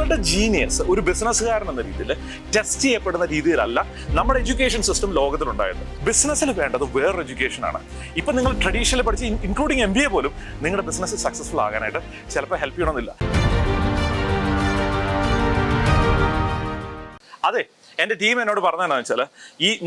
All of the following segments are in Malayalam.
നിങ്ങളുടെ ജീനിയസ് ഒരു ബിസിനസ്സുകാരൻ എന്ന രീതിയിൽ ടെസ്റ്റ് ചെയ്യപ്പെടുന്ന രീതിയിലല്ല നമ്മുടെ എഡ്യൂക്കേഷൻ സിസ്റ്റം ലോകത്തിലുണ്ടായത്. ബിസിനസ്സിൽ വേണ്ടത് വേറൊരു എഡ്യൂക്കേഷനാണ്. ഇപ്പം നിങ്ങൾ ട്രഡീഷണൽ പഠിച്ച് ഇൻക്ലൂഡിങ് MBA പോലും നിങ്ങളുടെ ബിസിനസ് സക്സസ്ഫുൾ ആകാനായിട്ട് ചിലപ്പോൾ ഹെൽപ്പ് ചെയ്യണമെന്നില്ല. അതെ, എൻ്റെ ടീം എന്നോട് പറഞ്ഞതെന്നു വെച്ചാൽ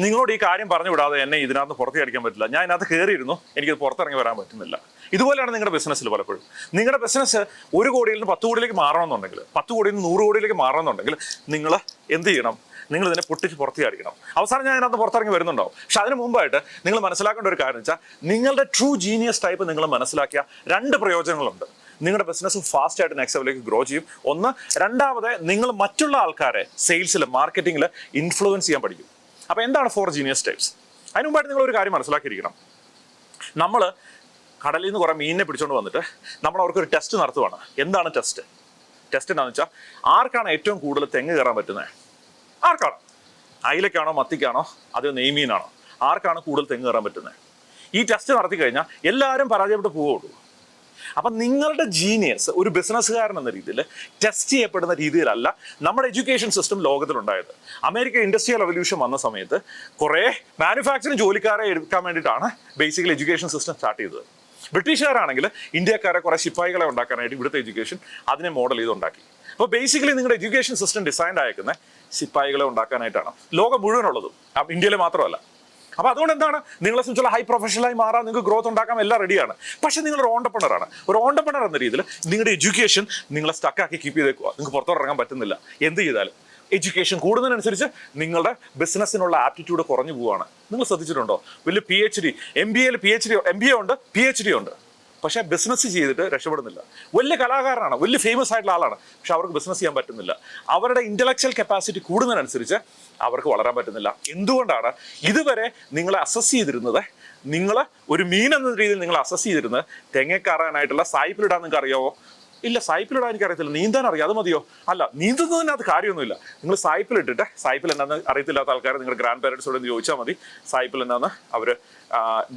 നിങ്ങളോട് ഈ കാര്യം പറഞ്ഞു വിടാതെ എന്നെ ഇതിനകത്ത് പുറത്തേക്ക് അടിക്കാൻ പറ്റില്ല. ഞാൻ ഇതിനകത്ത് കയറിയിരുന്നു, എനിക്കത് പുറത്തിറങ്ങി വരാൻ പറ്റുന്നില്ല. ഇതുപോലെയാണ് നിങ്ങളുടെ ബിസിനസ്സിൽ പലപ്പോഴും. നിങ്ങളുടെ ബിസിനസ് 1 കോടിയിൽ നിന്ന് 10 കോടിയിലേക്ക് മാറണമെന്നുണ്ടെങ്കിൽ, 10 കോടിയിൽ നിന്ന് 100 കോടിയിലേക്ക് മാറണമെന്നുണ്ടെങ്കിൽ നിങ്ങൾ എന്ത് ചെയ്യണം? നിങ്ങൾ ഇതിനെ പൊട്ടിച്ച് പുറത്തേക്ക് അടിക്കണം. അവസാനം ഞാൻ ഇതിനകത്ത് പുറത്തിറങ്ങി വരുന്നുണ്ടാവും. പക്ഷെ അതിന് മുമ്പായിട്ട് നിങ്ങൾ മനസ്സിലാക്കേണ്ട ഒരു കാര്യം വെച്ചാൽ, നിങ്ങളുടെ ട്രൂ ജീനിയസ് ടൈപ്പ് നിങ്ങൾ മനസ്സിലാക്കിയ 2 പ്രയോജനങ്ങളുണ്ട്. നിങ്ങളുടെ ബിസിനസ് ഫാസ്റ്റ് ആയിട്ട് നെക്സ്റ്റ് ലെവലിലേക്ക് ഗ്രോ ചെയ്യും. ഒന്ന്. രണ്ടാമത്, നിങ്ങൾ മറ്റുള്ള ആൾക്കാരെ സെയിൽസിൽ, മാർക്കറ്റിംഗിൽ ഇൻഫ്ലുവൻസ് ചെയ്യാൻ പഠിക്കും. അപ്പോൾ എന്താണ് 4 ജീനിയസ് ടൈപ്സ്? അതിന് മുമ്പായിട്ട് നിങ്ങൾ ഒരു കാര്യം മനസ്സിലാക്കിയിരിക്കണം. നമ്മൾ കടലിൽ നിന്ന് കുറേ മീനിനെ പിടിച്ചുകൊണ്ട് വന്നിട്ട് നമ്മൾ അവർക്കൊരു ടെസ്റ്റ് നടത്തുവാണ്. എന്താണ് ടെസ്റ്റ്? ടെസ്റ്റ് എന്താണെന്ന് വെച്ചാൽ, ആർക്കാണ് ഏറ്റവും കൂടുതൽ തെങ്ങ് കയറാൻ പറ്റുന്നത്? ആർക്കാണ്? അയിലക്കാണോ, മത്തിക്കാണോ, അതോ നെയ്മീനാണോ? ആർക്കാണ് കൂടുതൽ തെങ്ങ് കയറാൻ പറ്റുന്നത്? ഈ ടെസ്റ്റ് നടത്തി കഴിഞ്ഞാൽ എല്ലാവരും പരാജയപ്പെട്ട് പോവുള്ളൂ. അപ്പം നിങ്ങളുടെ ജീനിയസ് ഒരു ബിസിനസ്സുകാരൻ എന്ന രീതിയിൽ ടെസ്റ്റ് ചെയ്യപ്പെടുന്ന രീതിയിലല്ല നമ്മുടെ എഡ്യൂക്കേഷൻ സിസ്റ്റം ലോകത്തിലുണ്ടായത്. അമേരിക്ക ഇൻഡസ്ട്രിയൽ റവല്യൂഷൻ വന്ന സമയത്ത് കുറേ മാനുഫാക്ചറിങ് ജോലിക്കാരെ എടുക്കാൻ വേണ്ടിയിട്ടാണ് ബേസിക്കലി എഡ്യൂക്കേഷൻ സിസ്റ്റം സ്റ്റാർട്ട് ചെയ്തത്. ബ്രിട്ടീഷുകാരാണെങ്കിൽ ഇന്ത്യക്കാരെ കുറേ ശിപ്പായികളെ ഉണ്ടാക്കാനായിട്ട് ഇവിടുത്തെ എഡ്യൂക്കേഷൻ അതിനെ മോഡൽ ചെയ്ത് ഉണ്ടാക്കി. അപ്പോൾ ബേസിക്കലി നിങ്ങളുടെ എഡ്യൂക്കേഷൻ സിസ്റ്റം ഡിസൈൻഡ് ആയിരിക്കുന്നത് ശിപ്പായികളെ ഉണ്ടാക്കാനായിട്ടാണ്, ലോകം മുഴുവനുള്ളതും, ഇന്ത്യയിൽ മാത്രമല്ല. അപ്പോൾ അതുകൊണ്ട് എന്താണ്, നിങ്ങളെ സംബന്ധിച്ചുള്ള ഹൈ പ്രൊഫഷണലായി മാറാൻ, നിങ്ങൾക്ക് ഗ്രോത്ത് ഉണ്ടാക്കാൻ എല്ലാം റെഡിയാണ്. പക്ഷേ നിങ്ങളൊരു ഓണ്ടർപ്രണറാണ്. ഒരു ഓണ്ടർപ്രണർ എന്ന രീതിയിൽ നിങ്ങളുടെ എഡ്യൂക്കേഷൻ നിങ്ങളെ സ്റ്റക്കാക്കി കീപ്പ് ചെയ്തേക്കുക. നിങ്ങൾക്ക് പുറത്തോട്ടിറങ്ങാൻ പറ്റുന്നില്ല. എന്ത് ചെയ്താലും എഡ്യൂക്കേഷൻ കൂടുന്നതിനനുസരിച്ച് നിങ്ങളുടെ ബിസിനസ്സിനുള്ള ആപ്റ്റിറ്റ്യൂഡ് കുറഞ്ഞു പോവുകയാണ്. നിങ്ങൾ ശ്രദ്ധിച്ചിട്ടുണ്ടോ? വലിയ PhD, MBA ഉണ്ട്, PhD ഉണ്ട്, പക്ഷേ ബിസിനസ് ചെയ്തിട്ട് രക്ഷപ്പെടുന്നില്ല. വലിയ കലാകാരനാണ്, വലിയ ഫേമസ് ആയിട്ടുള്ള ആളാണ്, പക്ഷെ അവർക്ക് ബിസിനസ് ചെയ്യാൻ പറ്റുന്നില്ല. അവരുടെ ഇന്റലക്ച്വൽ കപ്പാസിറ്റി കൂടുന്നതിനനുസരിച്ച് അവർക്ക് വളരാൻ പറ്റുന്നില്ല. എന്തുകൊണ്ടാണ്? ഇതുവരെ നിങ്ങളെ അസസ് ചെയ്തിരുന്നത്, നിങ്ങൾ ഒരു മീൻ എന്ന രീതിയിൽ നിങ്ങൾ അസസ് ചെയ്തിരുന്നത് തെങ്ങേക്കറാനായിട്ടുള്ള സായിപ്പിലിടാൻ നിങ്ങൾക്ക് അറിയാവോ? ഇല്ല, സായിപ്പിലിടാൻ എനിക്ക് അറിയത്തില്ല. നീന്താൻ അറിയാം, അത് മതിയോ? അല്ല, നീന്തുന്നതിനകത്ത് കാര്യമൊന്നുമില്ല. നിങ്ങൾ സായിപ്പിലിട്ടിട്ട്, സായിപ്പിൽ എന്താണെന്ന് അറിയത്തില്ലാത്ത ആൾക്കാർ നിങ്ങളുടെ ഗ്രാൻഡ് പേരൻസിനോട് ചോദിച്ചാൽ മതി. സായിപ്പിൽ എന്താണെന്ന് അവർ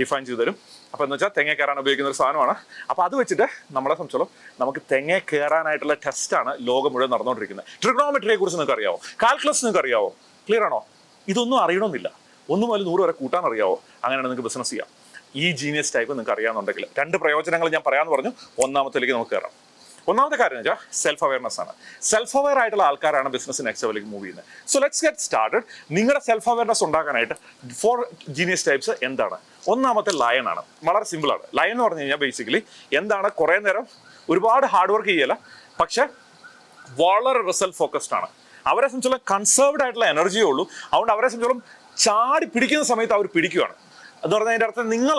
ഡിഫൈൻ ചെയ്ത് തരും. അപ്പോൾ എന്ന് വെച്ചാൽ തെങ്ങ കയറാൻ ഉപയോഗിക്കുന്ന ഒരു സാധനമാണ്. അപ്പോൾ അത് വെച്ചിട്ട് നമ്മളെ സംബന്ധിച്ചോളം നമുക്ക് തെങ്ങ കയറാനായിട്ടുള്ള ടെസ്റ്റാണ് ലോകം മുഴുവൻ നടന്നുകൊണ്ടിരിക്കുന്നത്. ട്രിഗണോമെട്രിയെ കുറിച്ച് നിങ്ങൾക്ക് അറിയാവോ? കാൽക്കുലസ് നിങ്ങൾക്ക് അറിയാവോ? ക്ലിയർ ആണോ? ഇതൊന്നും അറിയണമെന്നില്ല. 1 മുതൽ 100 വരെ കൂട്ടാൻ അറിയാവോ? അങ്ങനെയാണ് നിങ്ങൾക്ക് ബിസിനസ് ചെയ്യാം. ഈ ജീനിയസ് ടൈപ്പ് നിങ്ങൾക്ക് അറിയാമെന്നുണ്ടെങ്കിൽ 2 പ്രയോജനങ്ങൾ ഞാൻ പറയാമെന്ന് പറഞ്ഞു. ഒന്നാമത്തേലേക്ക് നമുക്ക് കയറാം. ഒന്നാമത്തെ കാര്യം എന്ന് വെച്ചാൽ സെൽഫ് അവയർനെസ് ആണ്. സെൽഫ് അവയർ ആയിട്ടുള്ള ആൾക്കാരാണ് ബിസിനസ് നെക്സ്റ്റ് ലെവലിലേക്ക് മൂവ് ചെയ്യുന്നത്. So let's get started. നിങ്ങളുടെ സെൽഫ് അവയർനെസ് ഉണ്ടാക്കാനായിട്ട് 4 ജീനിയസ് ടൈപ്സ് എന്താണ്? ഒന്നാമത്തെ ലയൺ ആണ്. വളരെ സിമ്പിളാണ്. ലയൺ എന്ന് പറഞ്ഞു കഴിഞ്ഞാൽ ബേസിക്കലി എന്താണ്, കുറേ നേരം ഒരുപാട് ഹാർഡ് വർക്ക് ചെയ്യല, പക്ഷെ വളരെ റിസൾട്ട് ഫോക്കസ്ഡ് ആണ്. അവരെ സംബന്ധിച്ചുള്ള കൺസേർവ്ഡ് ആയിട്ടുള്ള എനർജിയേ ഉള്ളൂ. അതുകൊണ്ട് അവരെ സംബന്ധിച്ചോളം ചാടി പിടിക്കുന്ന സമയത്ത് അവർ പിടിക്കുകയാണ്. എന്ന് പറഞ്ഞാൽ അതിൻ്റെ അർത്ഥം, നിങ്ങൾ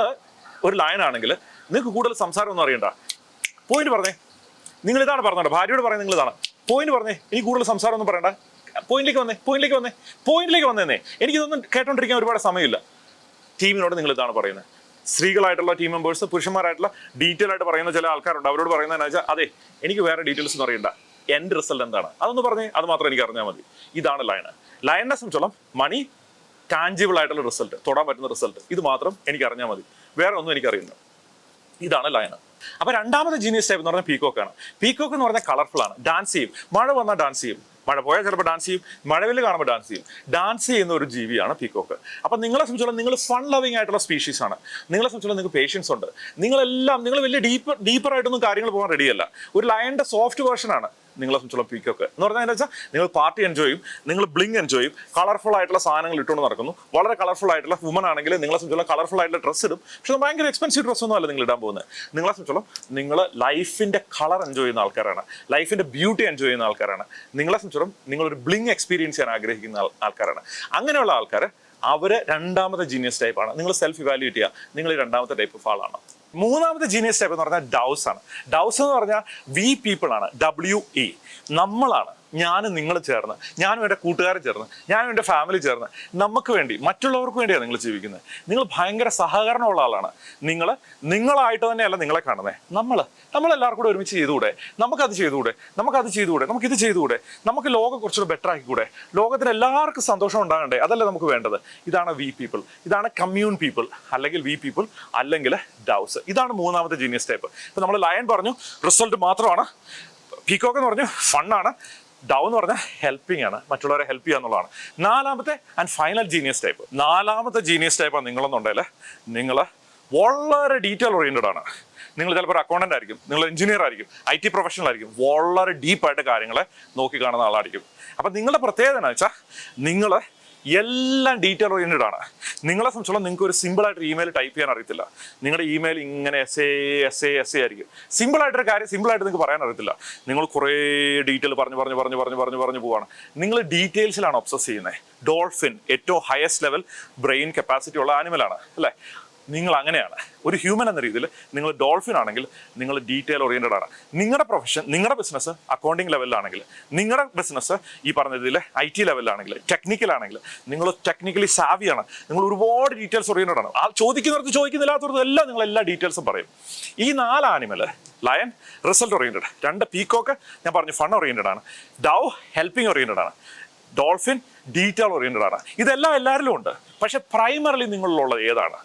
ഒരു ലയൺ ആണെങ്കിൽ നിങ്ങൾക്ക് കൂടുതൽ സംസാരം ഒന്നും അറിയണ്ട. പോയിന്റ് പറഞ്ഞേ, നിങ്ങൾ ഇതാണ് പറഞ്ഞോ, ഭാര്യയോട് പറയുന്നത് നിങ്ങൾ ഇതാണ്. പോയിന്റ് പറഞ്ഞേ, എനിക്ക് കൂടുതൽ സംസാരം ഒന്നും പറയണ്ട. പോയിന്റിലേക്ക് വന്നേ. എനിക്കിതൊന്നും കേട്ടോണ്ടിരിക്കാൻ ഒരുപാട് സമയമില്ല. ടീമിനോട് നിങ്ങൾ ഇതാണ് പറയുന്നത്. സ്ത്രീകളായിട്ടുള്ള ടീം മെമ്പേഴ്സ്, പുരുഷന്മാരായിട്ടുള്ള ഡീറ്റെയിൽ ആയിട്ട് പറയുന്ന ചില ആൾക്കാരുണ്ട്. അവരോട് പറയുന്നതെന്ന് വെച്ചാൽ, അതെ, എനിക്ക് വേറെ ഡീറ്റെയിൽസ് ഒന്നും അറിയണ്ട, എൻ്റെ റിസൾട്ട് എന്താണ് അതൊന്ന് പറഞ്ഞേ, അത് മാത്രം എനിക്ക് അറിഞ്ഞാൽ മതി. ഇതാണ് ലയൺ. ലയണിനെ സംബന്ധിച്ചോളം മണി, ടാഞ്ചിബിൾ ആയിട്ടുള്ള റിസൾട്ട്, തൊടാൻ പറ്റുന്ന റിസൾട്ട്, ഇത് മാത്രം എനിക്ക് അറിഞ്ഞാൽ മതി, വേറെ ഒന്നും എനിക്കറിയില്ല. ഇതാണ് ലയൺ. അപ്പോൾ രണ്ടാമത്തെ ജീനിയസ് ടൈപ്പ് എന്ന് പറഞ്ഞാൽ പീക്കോക്ക് ആണ്. പീക്കോക്ക് എന്ന് പറഞ്ഞാൽ കളർഫുൾ ആണ്, ഡാൻസ് ചെയ്യും. മഴ വന്നാൽ ഡാൻസ് ചെയ്യും, മഴ പോയാൽ ചിലപ്പോൾ ഡാൻസ് ചെയ്യും, മഴവില് കാണുമ്പോൾ ഡാൻസ് ചെയ്യും. ഡാൻസ് ചെയ്യുന്ന ഒരു ജീവിയാണ് പീക്കോക്ക്. അപ്പം നിങ്ങളെ സംബന്ധിച്ചോളം നിങ്ങൾ ഫൺ ലവിങ് ആയിട്ടുള്ള സ്പീഷീസ് ആണ്. നിങ്ങളെ സംബന്ധിച്ചോളം നിങ്ങൾക്ക് പേഷ്യൻസ് ഉണ്ട്. നിങ്ങൾ വലിയ ഡീപ്പറായിട്ടൊന്നും കാര്യങ്ങൾ പോകാൻ റെഡിയല്ല. ഒരു ലയണിൻ്റെ സോഫ്റ്റ് വേർഷനാണ് നിങ്ങളെ സംബന്ധിച്ചുള്ള പീക്കോക്ക് എന്ന് പറഞ്ഞാൽ എന്താ വെച്ചാൽ, നിങ്ങൾ പാർട്ടി എൻജോയ് ചെയ്യും, നിങ്ങൾ ബ്ലിങ് എൻജോയ് ചെയ്യും, കളർഫുൾ ആയിട്ടുള്ള സാധനങ്ങൾ ഇട്ടുകൊണ്ട് നടക്കുന്നു. വളരെ കളർഫുൾ ആയിട്ടുള്ള വുമൺ ആണെങ്കിൽ നിങ്ങളെ സംബന്ധിച്ചുള്ള കളർഫുൾ ആയിട്ടുള്ള ഡ്രസ്സ് ഇടും. പക്ഷെ ഭയങ്കര എക്സ്പെൻസീവ് ഡ്രസ്സൊന്നും അല്ല നിങ്ങൾ ഇടാൻ പോകുന്നത്. നിങ്ങളെ സംബന്ധിച്ചോളം നിങ്ങൾ ലൈഫിൻ്റെ കളർ എൻജോയ് ചെയ്യുന്ന ആൾക്കാരാണ്, ലൈഫിൻ്റെ ബ്യൂട്ടി എൻജോയ് ചെയ്യുന്ന ആൾക്കാരാണ്. നിങ്ങളെ സംബന്ധിച്ചോളം നിങ്ങളൊരു ബ്ലിങ് എക്സ്പീരിയൻസ് ചെയ്യാൻ ആഗ്രഹിക്കുന്ന ആൾക്കാരാണ്. അങ്ങനെയുള്ള ആൾക്കാർ അവർ രണ്ടാമത്തെ ജീനിയസ് ടൈപ്പാണ്. നിങ്ങൾ സെൽഫ് ഇവാലുവേറ്റ് ചെയ്യുക, നിങ്ങൾ ഈ രണ്ടാമത്തെ ടൈപ്പ് ഓഫ് ആളാണ്. മൂന്നാമത്തെ ജീനിയസ് ടൈപ്പ് എന്ന് പറഞ്ഞാൽ ഡൗസ് ആണ്. ഡൗസ് എന്ന് പറഞ്ഞാൽ വി പീപ്പിൾ ആണ്. WE, നമ്മളാണ്. ഞാനും നിങ്ങൾ ചേർന്ന്, ഞാനും എൻ്റെ കൂട്ടുകാരും ചേർന്ന്, ഞാനും എൻ്റെ ഫാമിലി ചേർന്ന് നമുക്ക് വേണ്ടി, മറ്റുള്ളവർക്ക് വേണ്ടിയാണ് നിങ്ങൾ ജീവിക്കുന്നത്. നിങ്ങൾ ഭയങ്കര സഹകരണമുള്ള ആളാണ്. നിങ്ങളായിട്ട് തന്നെയല്ല നിങ്ങളെ കാണുന്നത്. നമ്മളെല്ലാവർക്കും കൂടെ ഒരുമിച്ച് ചെയ്തുകൂടെ, നമുക്കത് ചെയ്തുകൂടെ, നമുക്കിത് ചെയ്തുകൂടെ, നമുക്ക് ലോകം കുറച്ചുകൂടെ ബെറ്റർ ആക്കിക്കൂടെ, ലോകത്തിന് എല്ലാവർക്കും സന്തോഷം ഉണ്ടാകണ്ടേ, അതല്ലേ നമുക്ക് വേണ്ടത്. ഇതാണ് വി പീപ്പിൾ, ഇതാണ് കമ്മ്യൂൺ പീപ്പിൾ, അല്ലെങ്കിൽ വി പീപ്പിൾ, അല്ലെങ്കിൽ ഡൗസ്. ഇതാണ് മൂന്നാമത്തെ ജീനിയസ് ടൈപ്പ്. ഇപ്പം നമ്മൾ ലയൺ പറഞ്ഞു റിസൾട്ട് മാത്രമാണ്, പീക്കോക്ക് എന്ന് പറഞ്ഞു ഫണ്ണാണ്, ഡൗ എന്ന് പറഞ്ഞാൽ ഹെൽപ്പിംഗ് ആണ്, മറ്റുള്ളവരെ ഹെൽപ്പ് ചെയ്യുക എന്നുള്ളതാണ്. നാലാമത്തെ ആൻഡ് ഫൈനൽ ജീനിയസ് ടൈപ്പ്. നാലാമത്തെ ജീനിയസ് ടൈപ്പാണ് നിങ്ങളെന്നുണ്ടെങ്കിൽ നിങ്ങൾ വളരെ ഡീറ്റെയിൽ ഓറിയൻറ്റഡ് ആണ്. നിങ്ങൾ ചിലപ്പോൾ ഒരു അക്കൗണ്ടന്റ് ആയിരിക്കും, നിങ്ങൾ എഞ്ചിനീയർ ആയിരിക്കും, IT പ്രൊഫഷണൽ ആയിരിക്കും, വളരെ ഡീപ്പായിട്ട് കാര്യങ്ങളെ നോക്കി കാണുന്ന ആളായിരിക്കും. അപ്പം നിങ്ങളുടെ പ്രത്യേകത എന്ന് വെച്ചാൽ നിങ്ങൾ എല്ലാം ഡീറ്റെയിൽ ഓറിയൻറ്റഡ് ആണ്. നിങ്ങളെ സംബന്ധിച്ചോളം നിങ്ങൾക്ക് ഒരു സിമ്പിളായിട്ട് ഇമെയിൽ ടൈപ്പ് ചെയ്യാൻ അറിയത്തില്ല. നിങ്ങളുടെ ഇമെയിൽ ഇങ്ങനെ എസ് എ ആയിരിക്കും. സിമ്പിളായിട്ടൊരു കാര്യം സിമ്പിളായിട്ട് നിങ്ങൾക്ക് പറയാൻ അറിയത്തില്ല. നിങ്ങൾ കുറേ ഡീറ്റെയിൽ പറഞ്ഞു പോവാണ്. നിങ്ങൾ ഡീറ്റെയിൽസിലാണ് ഒബ്സസ് ചെയ്യുന്നത്. ഡോൾഫിൻ ഏറ്റവും ഹയസ്റ്റ് ലെവൽ ബ്രെയിൻ കപ്പാസിറ്റി ഉള്ള ആനിമലാണ് അല്ലേ? നിങ്ങൾ അങ്ങനെയാണ്. ഒരു ഹ്യൂമൻ എന്ന രീതിയിൽ നിങ്ങൾ ഡോൾഫിൻ ആണെങ്കിൽ നിങ്ങൾ ഡീറ്റെയിൽ ഓറിയൻറ്റഡ് ആണ്. നിങ്ങളുടെ പ്രൊഫഷൻ, നിങ്ങളുടെ ബിസിനസ് അക്കൗണ്ടിങ് ലെവലിലാണെങ്കിൽ, നിങ്ങളുടെ ബിസിനസ് ഈ പറഞ്ഞ രീതിയിൽ IT ലെവലിലാണെങ്കിൽ, ടെക്നിക്കലാണെങ്കിൽ നിങ്ങൾ ടെക്നിക്കലി സാവിയാണ്. നിങ്ങൾ ഒരുപാട് ഡീറ്റെയിൽസ് ഓറിയൻറ്റഡ് ആണ്. ആ ചോദിക്കുന്നിടത്ത് ചോദിക്കുന്നില്ലാത്തടത്തും എല്ലാം നിങ്ങൾ എല്ലാ ഡീറ്റെയിൽസും പറയും. ഈ 4 animal, lion result oriented, 2 peacock ഞാൻ പറഞ്ഞു ഫൺ ഓറിയൻറ്റഡ് ആണ്, ഡൗ ഹെൽപ്പിംഗ് ഓറിയൻറ്റഡ് ആണ്, ഡോൾഫിൻ ഡീറ്റെയിൽ ഓറിയൻറ്റഡ് ആണ്. ഇതെല്ലാം എല്ലാവരിലും ഉണ്ട്. പക്ഷെ പ്രൈമറിലി നിങ്ങളിലുള്ളത് ഏതാണ്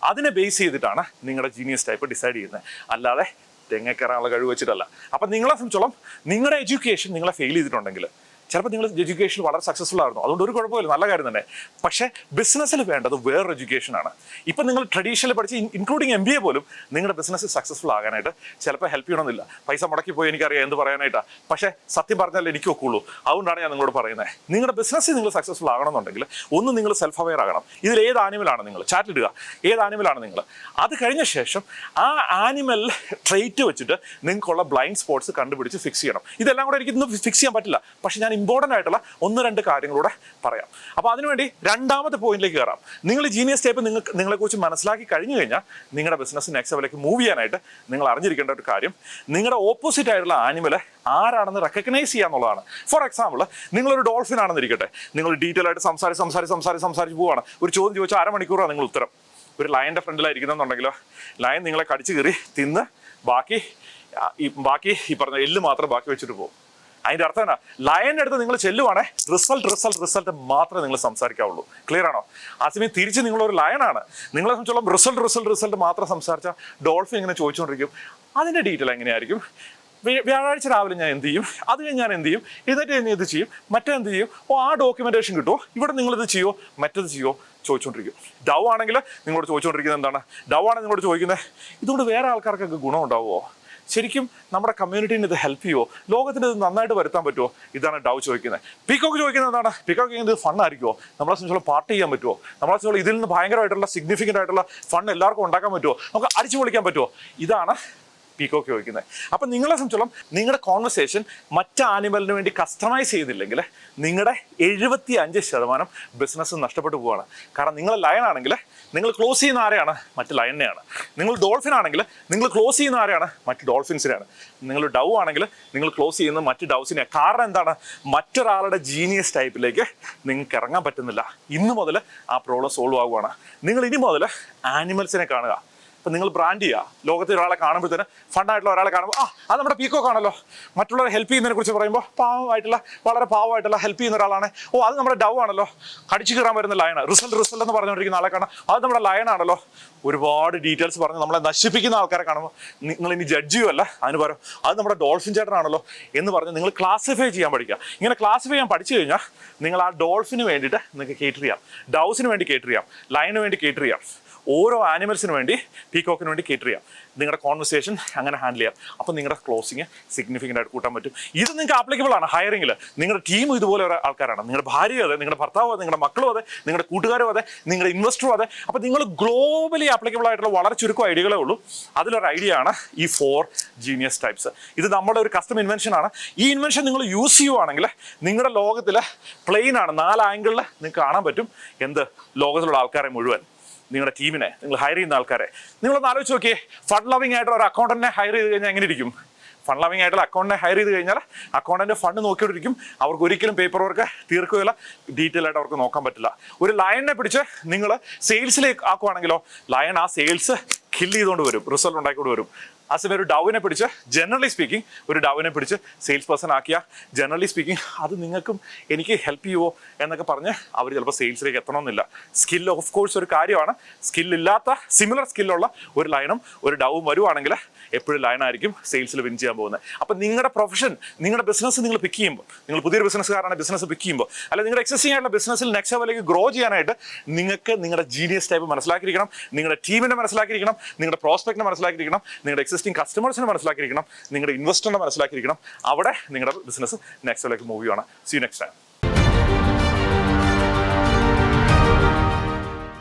അതിനെ ബേസ് ചെയ്തിട്ടാണ് നിങ്ങളുടെ ജീനിയസ് ടൈപ്പ് ഡിസൈഡ് ചെയ്യുന്നത്, അല്ലാതെ തെങ്ങക്കറാനുള്ള കഴിവ് വെച്ചിട്ടല്ല. അപ്പം നിങ്ങളെ സംബന്ധിച്ചോളം നിങ്ങളുടെ എഡ്യൂക്കേഷൻ നിങ്ങളെ ഫെയിൽ ചെയ്തിട്ടുണ്ടെങ്കിൽ, ചിലപ്പോൾ നിങ്ങൾ എഡ്യൂക്കേഷൻ വളരെ സക്സസ്ഫുൾ ആയിരുന്നു, അതുകൊണ്ട് ഒരു കുഴപ്പമില്ല, നല്ല കാര്യം തന്നെ. പക്ഷേ ബിസിനസ്സിൽ വേണ്ടത് വേറൊരു എഡ്യൂക്കേഷനാണ്. ഇപ്പം നിങ്ങൾ ട്രഡീഷണൽ പഠിച്ച് ഇൻക്ലൂഡിങ് MBA പോലും നിങ്ങളുടെ ബിസിനസ് സക്സസ്ഫുൾ ആകാനായിട്ട് ചിലപ്പോൾ ഹെൽപ്പ് ചെയ്യണമെന്നില്ല. പൈസ മുടക്കി പോയി എനിക്കറിയാം എന്ത് പറയാനായിട്ടാണ്, പക്ഷേ സത്യം പറഞ്ഞാൽ എനിക്ക് ഒക്കുള്ളൂ. അതുകൊണ്ടാണ് ഞാൻ നിങ്ങളോട് പറയുന്നത്, നിങ്ങളുടെ ബിസിനസ്സിൽ നിങ്ങൾ സക്സസ്ഫുൾ ആകണമെന്നുണ്ടെങ്കിൽ ഒന്ന് നിങ്ങൾ സെൽഫ് അവെയർ ആകണം. ഇതിൽ ഏത് ആനിമലാണ് നിങ്ങൾ ചാറ്റിലിടുക, ഏത് ആനിമലാണ് നിങ്ങൾ. അത് കഴിഞ്ഞ ശേഷം ആ ആനിമൽ ട്രേറ്റ് വെച്ചിട്ട് നിങ്ങൾക്കുള്ള ബ്ലൈൻഡ് സ്പോട്ട്സ് കണ്ടുപിടിച്ച് ഫിക്സ് ചെയ്യണം. ഇതെല്ലാം കൂടെ എനിക്ക് ഇന്ന് ഫിക്സ് ചെയ്യാൻ പറ്റില്ല, പക്ഷേ ഞാൻ ഇമ്പോർട്ടൻ്റ് ആയിട്ടുള്ള 1-2 കാര്യങ്ങളൂടെ പറയാം. അപ്പോൾ അതിനുവേണ്ടി രണ്ടാമത്തെ പോയിന്റിലേക്ക് കയറാം. നിങ്ങൾ ജീനിയസ് ടൈപ്പ് നിങ്ങളെക്കുറിച്ച് മനസ്സിലാക്കി കഴിഞ്ഞു കഴിഞ്ഞാൽ നിങ്ങളുടെ ബിസിനസ് നെക്സ്റ്റ് ലെവലിലേക്ക് മൂവ് ചെയ്യാനായിട്ട് നിങ്ങൾ അറിഞ്ഞിരിക്കേണ്ട ഒരു കാര്യം, നിങ്ങളുടെ ഓപ്പോസിറ്റ് ആയിട്ടുള്ള ആനിമൽ ആരാണെന്ന് റെക്കഗ്നൈസ് ചെയ്യുക എന്നുള്ളതാണ്. ഫോർ എക്സാമ്പിൾ, നിങ്ങളൊരു ഡോൾഫിൻ ആണെന്നിരിക്കട്ടെ, നിങ്ങൾ ഡീറ്റെയിൽ ആയിട്ട് സംസാരിച്ച് പോവുകയാണ്. ഒരു ചോദ്യം ചോദിച്ചാൽ അരമണിക്കൂറാണ് നിങ്ങൾ ഉത്തരം. ഒരു ലയൻ്റെ ഫ്രണ്ടിലായിരിക്കുന്നുണ്ടെങ്കിലോ, ലയൻ നിങ്ങളെ കടിച്ചു കീറി തിന്ന് ബാക്കി ഈ പറഞ്ഞ എല്ല് മാത്രം ബാക്കി വെച്ചിട്ട് പോകും. അതിൻ്റെ അർത്ഥം എന്നാ, ലയൻ്റെ അടുത്ത് നിങ്ങൾ ചെല്ലുവാണേ റിസൾട്ട് മാത്രമേ നിങ്ങൾ സംസാരിക്കാവുള്ളൂ. ക്ലിയർ ആണോ? ആ സമയം തിരിച്ച് നിങ്ങളൊരു ലയനാണ്, നിങ്ങളെ സംബന്ധിച്ചോളം റിസൾട്ട് മാത്രം സംസാരിച്ചാൽ ഡോൾഫിൻ ഇങ്ങനെ ചോദിച്ചുകൊണ്ടിരിക്കും. അതിൻ്റെ ഡീറ്റെയിൽ എങ്ങനെയായിരിക്കും? വ്യാഴാഴ്ച രാവിലെ ഞാൻ എന്ത് ചെയ്യും, അത് കഴിഞ്ഞ് ഞാൻ എന്ത് ചെയ്യും, എന്നിട്ട് ഞാൻ ഇത് ചെയ്യും, മറ്റെന്ത് ചെയ്യും, ആ ഡോക്യുമെന്റേഷൻ കിട്ടുമോ, ഇവിടെ നിങ്ങളിത് ചെയ്യുമോ, മറ്റത് ചെയ്യുമോ ചോദിച്ചുകൊണ്ടിരിക്കും. ഡൗ ആണെങ്കിൽ നിങ്ങളോട് ചോദിച്ചുകൊണ്ടിരിക്കുന്നത് എന്താണ്? ഡൗ ആണ് നിങ്ങളോട് ചോദിക്കുന്നത്, ഇതുകൊണ്ട് വേറെ ആൾക്കാർക്കൊക്കെ ഗുണം ഉണ്ടാവുമോ, ശരിക്കും നമ്മുടെ കമ്മ്യൂണിറ്റീന് ഇത് ഹെൽപ്പ് ചെയ്യുമോ, ലോകത്തിന് ഇത് നന്നായിട്ട് വരുത്താൻ പറ്റുമോ, ഇതാണ് ഡൗ ചോദിക്കുന്നത്. പീക്കോക്ക് ചോദിക്കുന്നത് എന്താണ്? പീക്കോക്ക് ഇത് ഫണ്ണായിരിക്കുമോ, നമ്മളെ സംബന്ധിച്ചോളം പാർട്ടി ചെയ്യാൻ പറ്റുമോ, നമ്മളെ സംബന്ധിച്ചോളം ഇതിൽ നിന്ന് ഭയങ്കരമായിട്ടുള്ള സിഗ്നിഫിക്കൻ്റ് ആയിട്ടുള്ള ഫണ്ട് എല്ലാവർക്കും ഉണ്ടാക്കാൻ പറ്റുമോ, നമുക്ക് അടിച്ചു പൊളിക്കാൻ പറ്റുമോ, ഇതാണ് പീക്കോക്ക് ചോദിക്കുന്നത്. അപ്പം നിങ്ങളെ സംബന്ധിച്ചോളം നിങ്ങളുടെ കോൺവെർസേഷൻ മറ്റ് ആനിമലിന് വേണ്ടി കസ്റ്റമൈസ് ചെയ്തില്ലെങ്കിൽ നിങ്ങളുടെ 75% ബിസിനസ് നഷ്ടപ്പെട്ടു പോവുകയാണ്. കാരണം നിങ്ങൾ ലയൺ ആണെങ്കിൽ നിങ്ങൾ ക്ലോസ് ചെയ്യുന്ന ആരെയാണ്? മറ്റ് ലയണിനെയാണ്. നിങ്ങൾ ഡോൾഫിൻ ആണെങ്കിൽ നിങ്ങൾ ക്ലോസ് ചെയ്യുന്ന ആരെയാണ്? മറ്റ് ഡോൾഫിൻസിനെയാണ്. നിങ്ങൾ ഡൗ ആണെങ്കിൽ നിങ്ങൾ ക്ലോസ് ചെയ്യുന്ന മറ്റ് ഡൗസിനെയാണ്. കാരണം എന്താണ്? മറ്റൊരാളുടെ ജീനിയസ് ടൈപ്പിലേക്ക് നിങ്ങൾക്ക് ഇറങ്ങാൻ പറ്റുന്നില്ല. ഇന്ന് മുതൽ ആ പ്രോബ്ലം സോൾവ് ആവുകയാണ്. നിങ്ങൾ ഇനി മുതൽ ആനിമൽസിനെ കാണുക. ഇപ്പം നിങ്ങൾ ബ്രാൻഡ് ചെയ്യുക. ലോകത്തിൽ ഒരാളെ കാണുമ്പോഴത്തേന് ഫണ്ടായിട്ടുള്ള ഒരാളെ കാണുമ്പോൾ അത് നമ്മുടെ പീക്കോക്ക് ആണല്ലോ. മറ്റുള്ളവരെ ഹെൽപ്പ് ചെയ്യുന്നതിനെ കുറിച്ച് പറയുമ്പോൾ വളരെ പാവമായിട്ടുള്ള ഹെൽപ്പ് ചെയ്യുന്ന ഒരാളാണ്. അത് നമ്മുടെ ഡൗ ആണല്ലോ. കടിച്ചു കയറാൻ വരുന്ന ലയണ്. റിസൾട്ട് എന്ന് പറഞ്ഞുകൊണ്ടിരിക്കുന്ന ആളെ കാണാം, അത് നമ്മുടെ ലയണാണല്ലോ. ഒരുപാട് ഡീറ്റെയിൽസ് പറഞ്ഞ് നമ്മളെ നശിപ്പിക്കുന്ന ആൾക്കാരെ കാണുമ്പോൾ നിങ്ങൾ ഇനി ജഡ്ജ് ചെയ്യുമല്ല, അതിന് പകരം അത് നമ്മുടെ ഡോൾഫിൻ ചേട്ടനാണല്ലോ എന്ന് പറഞ്ഞ് നിങ്ങൾ ക്ലാസിഫൈ ചെയ്യാൻ പഠിക്കുക. ഇങ്ങനെ ക്ലാസിഫൈ ചെയ്യാൻ പഠിച്ചു കഴിഞ്ഞാൽ നിങ്ങൾ ആ ഡോൾഫിന് വേണ്ടിയിട്ട് നിങ്ങൾക്ക് കേറ്റർ ചെയ്യാം, ഡൗസിന് വേണ്ടി കേറ്റർ ചെയ്യാം, ലയന് വേണ്ടി കേറ്റർ ചെയ്യാം, ഓരോ ആനിമൽസിന് വേണ്ടി, പീക്കോക്കിന് വേണ്ടി കേറ്റർ ചെയ്യാം. നിങ്ങളുടെ കോൺവെർസേഷൻ അങ്ങനെ ഹാൻഡിൽ ചെയ്യാം. അപ്പോൾ നിങ്ങളുടെ ക്ലോസിങ് സിഗ്നിഫിക്കൻ്റ് ആയിട്ട് കൂട്ടാൻ പറ്റും. ഇത് നിങ്ങൾക്ക് ആപ്ലിക്കബിൾ ആണ് ഹയറിംഗിൽ. നിങ്ങളുടെ ടീം ഇതുപോലെ ആൾക്കാരാണ്. നിങ്ങളുടെ ഭാര്യയും അതെ, നിങ്ങളുടെ ഭർത്താവും അതെ, നിങ്ങളുടെ മക്കളും അതെ, നിങ്ങളുടെ കൂട്ടുകാരും അതെ, നിങ്ങളുടെ ഇൻവെസ്റ്ററും അതെ. അപ്പോൾ നിങ്ങൾ ഗ്ലോബലി ആപ്ലിക്കബിൾ ആയിട്ടുള്ള വളരെ ചുരുക്കം ഐഡിയകളേ ഉള്ളൂ. അതിലൊരു ഐഡിയ ആണ് ഈ 4 ജീനിയസ് ടൈപ്സ്. ഇത് നമ്മുടെ ഒരു കസ്റ്റം ഇൻവെൻഷൻ ആണ്. ഈ ഇൻവെൻഷൻ നിങ്ങൾ യൂസ് ചെയ്യുവാണെങ്കിൽ നിങ്ങളുടെ ലോകത്തിൽ പ്ലെയിൻ ആണ്, 4 ആംഗിളിൽ നിങ്ങൾക്ക് കാണാൻ പറ്റും എന്ത് ലോകത്തിലുള്ള ആൾക്കാരെ മുഴുവൻ, നിങ്ങളുടെ ടീമിനെ, നിങ്ങൾ ഹയർ ചെയ്യുന്ന ആൾക്കാരെ. നിങ്ങളൊന്ന് ആലോചിച്ച് നോക്കിയേ, ഫണ്ട് ലവിംഗ് ആയിട്ടുള്ള ഒരു അക്കൗണ്ടന്റിനെ ഹയർ ചെയ്ത് കഴിഞ്ഞാൽ എങ്ങനെ ഇരിക്കും? ഫണ്ട് ലവിംഗ് ആയിട്ടുള്ള അക്കൗണ്ടിനെ ഹയർ ചെയ്ത് കഴിഞ്ഞാൽ അക്കൗണ്ടന്റ് ഫണ്ട് നോക്കിക്കൊണ്ടിരിക്കും. അവർക്ക് ഒരിക്കലും പേപ്പർ വർക്ക് തീർക്കുകയില്ല, ഡീറ്റെയിൽ ആയിട്ട് അവർക്ക് നോക്കാൻ പറ്റില്ല. ഒരു ലയണിനെ പിടിച്ച് നിങ്ങൾ സെയിൽസിലേക്ക് ആക്കുവാണെങ്കിലോ, ലയൺ ആ സെയിൽസ് കില്ല് ചെയ്തുകൊണ്ട് വരും, റിസൾട്ട് ഉണ്ടാക്കിക്കൊണ്ട് വരും. ആ സമയം ഒരു ഡവിനെ പിടിച്ച് ജനറലി സ്പീക്കിംഗ് ഒരു ഡവിനെ പിടിച്ച് സെയിൽസ് പേഴ്സൺ ആക്കിയ ജനറലി സ്പീക്കിംഗ് അത് നിങ്ങൾക്കും എനിക്ക് ഹെൽപ്പ് ചെയ്യുമോ എന്നൊക്കെ പറഞ്ഞ് അവർ ചിലപ്പോൾ സെയിൽസിലേക്ക് എത്തണമെന്നില്ല. സ്കിൽ ഓഫ് കോഴ്സ് ഒരു കാര്യമാണ്. സ്കില്ലില്ലാത്ത സിമിലർ സ്കില്ലുള്ള ഒരു ലൈനും ഒരു ഡവും വരുവാണെങ്കിൽ എപ്പോഴും ലൈനായിരിക്കും സെയിൽസിൽ വിൻ ചെയ്യാൻ പോകുന്നത്. അപ്പം നിങ്ങളുടെ പ്രൊഫഷൻ, നിങ്ങളുടെ ബിസിനസ് നിങ്ങൾ പിക്ക് ചെയ്യുമ്പോൾ, നിങ്ങൾ പുതിയൊരു ബിസിനസ്സുകാരാണ് ബിസിനസ് പിക്ക് ചെയ്യുമ്പോൾ, അല്ലെങ്കിൽ നിങ്ങളുടെ എക്സിസ്റ്റിംഗ് ആയിട്ടുള്ള ബിസിനസ്സിൽ നെക്സ്റ്റ് ലെവലിലേക്ക് ഗ്രോ ചെയ്യാനായിട്ട് നിങ്ങൾക്ക് നിങ്ങളുടെ ജീനിയസ് ടൈപ്പ് മനസ്സിലാക്കിയിരിക്കണം, നിങ്ങളുടെ ടീമിനെ മനസ്സിലാക്കിയിരിക്കണം, നിങ്ങളുടെ പ്രോസ്പെക്റ്റിനെ മനസ്സിലാക്കിയിരിക്കണം, നിങ്ങളുടെ എക്സിസ്റ്റിംഗ് കസ്റ്റമേഴ്സിനെ മനസ്സിലാക്കിയിരിക്കണം, നിങ്ങളുടെ ഇൻവെസ്റ്ററിനെ മനസ്സിലാക്കിയിരിക്കണം. അവിടെ നിങ്ങളുടെ ബിസിനസ് നെക്സ്റ്റ് ലെവലിലേക്ക് മൂവ് ചെയ്യണം. See you next time.